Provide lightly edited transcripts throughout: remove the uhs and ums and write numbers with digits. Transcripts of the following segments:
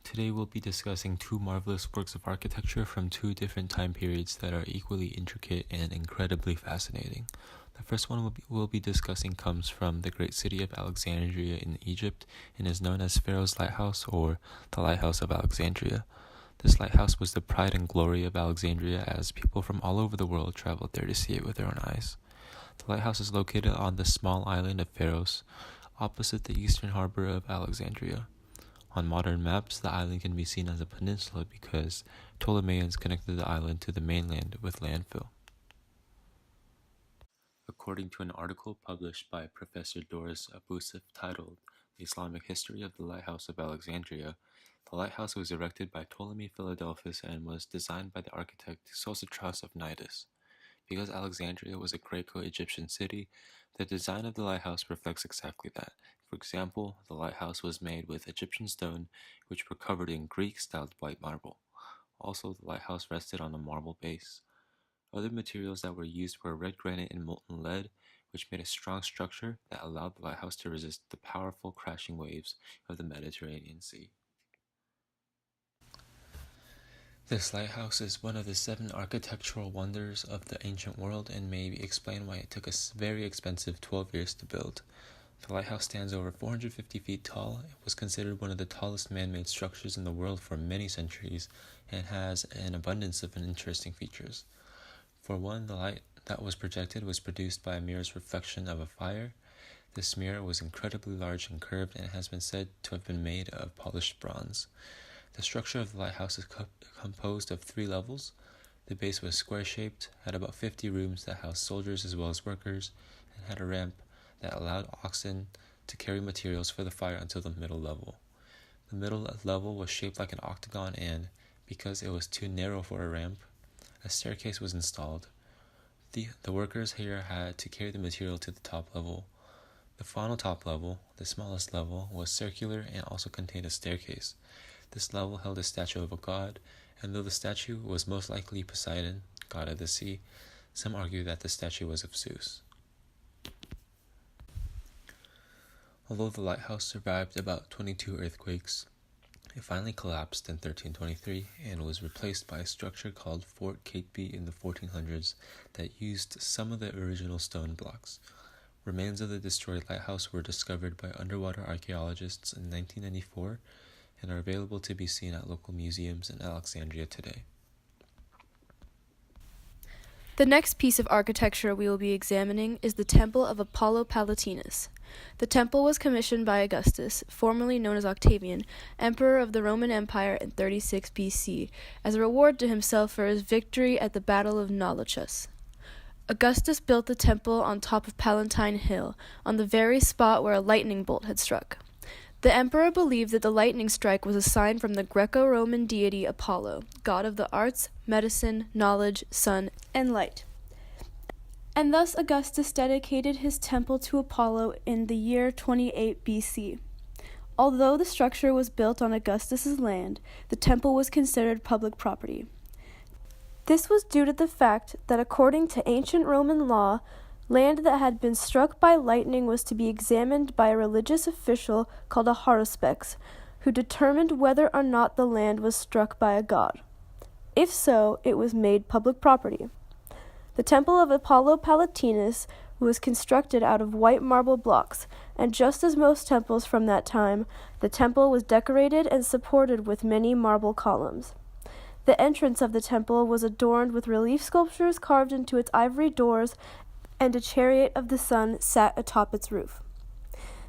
Today we'll be discussing two marvelous works of architecture from two different time periods that are equally intricate and incredibly fascinating. The first one we'll be discussing comes from the great city of Alexandria in Egypt and is known as Pharaoh's Lighthouse, or the Lighthouse of Alexandria. This lighthouse was the pride and glory of Alexandria, as people from all over the world traveled there to see it with their own eyes. The lighthouse is located on the small island of Pharos, opposite the eastern harbor of Alexandria. On modern maps, the island can be seen as a peninsula because Ptolemaians connected the island to the mainland with landfill. According to an article published by Professor Doris Abusif titled The Islamic History of the Lighthouse of Alexandria, the lighthouse was erected by Ptolemy Philadelphus and was designed by the architect Sositras of Cnidus. Because Alexandria was a Greco-Egyptian city, the design of the lighthouse reflects exactly that. For example, the lighthouse was made with Egyptian stone, which were covered in Greek-styled white marble. Also, the lighthouse rested on a marble base. Other materials that were used were red granite and molten lead, which made a strong structure that allowed the lighthouse to resist the powerful crashing waves of the Mediterranean Sea. This lighthouse is one of the 7 architectural wonders of the ancient world and may explain why it took a very expensive 12 years to build. The lighthouse stands over 450 feet tall. It was considered one of the tallest man-made structures in the world for many centuries and has an abundance of interesting features. For one, the light that was projected was produced by a mirror's reflection of a fire. This mirror was incredibly large and curved and has been said to have been made of polished bronze. The structure of the lighthouse is composed of 3 levels. The base was square-shaped, had about 50 rooms that housed soldiers as well as workers, and had a ramp that allowed oxen to carry materials for the fire until the middle level. The middle level was shaped like an octagon and, because it was too narrow for a ramp, a staircase was installed. The workers here had to carry the material to the top level. The final top level, the smallest level, was circular and also contained a staircase. This level held a statue of a god, and though the statue was most likely Poseidon, god of the sea, some argue that the statue was of Zeus. Although the lighthouse survived about 22 earthquakes, it finally collapsed in 1323 and was replaced by a structure called Fort Catesby in the 1400s that used some of the original stone blocks. Remains of the destroyed lighthouse were discovered by underwater archaeologists in 1994 and are available to be seen at local museums in Alexandria today. The next piece of architecture we will be examining is the Temple of Apollo Palatinus. The temple was commissioned by Augustus, formerly known as Octavian, emperor of the Roman Empire in 36 BC, as a reward to himself for his victory at the Battle of Naulochus. Augustus built the temple on top of Palatine Hill, on the very spot where a lightning bolt had struck. The emperor believed that the lightning strike was a sign from the Greco-Roman deity Apollo, god of the arts, medicine, knowledge, sun, and light. And thus Augustus dedicated his temple to Apollo in the year 28 BC. Although the structure was built on Augustus's land, the temple was considered public property. This was due to the fact that according to ancient Roman law, land that had been struck by lightning was to be examined by a religious official called a haruspex, who determined whether or not the land was struck by a god. If so, it was made public property. The Temple of Apollo Palatinus was constructed out of white marble blocks, and just as most temples from that time, the temple was decorated and supported with many marble columns. The entrance of the temple was adorned with relief sculptures carved into its ivory doors, and a chariot of the sun sat atop its roof.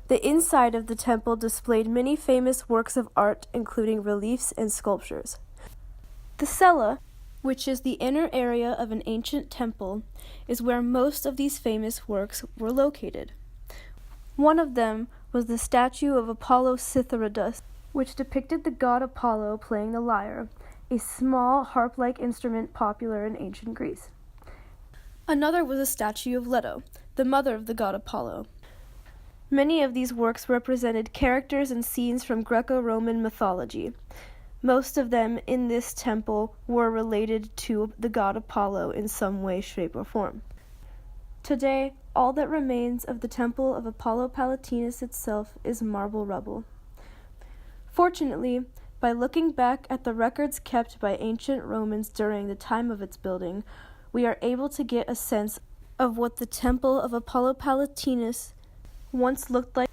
The inside of the temple displayed many famous works of art, including reliefs and sculptures. The cella, which is the inner area of an ancient temple, is where most of these famous works were located. One of them was the statue of Apollo Citharadus, which depicted the god Apollo playing the lyre, a small harp-like instrument popular in ancient Greece. Another was a statue of Leto, the mother of the god Apollo. Many of these works represented characters and scenes from Greco-Roman mythology. Most of them in this temple were related to the god Apollo in some way, shape, or form. Today, all that remains of the temple of Apollo Palatinus itself is marble rubble. Fortunately, By looking back at the records kept by ancient Romans during the time of its building, we are able to get a sense of what the temple of Apollo Palatinus once looked like.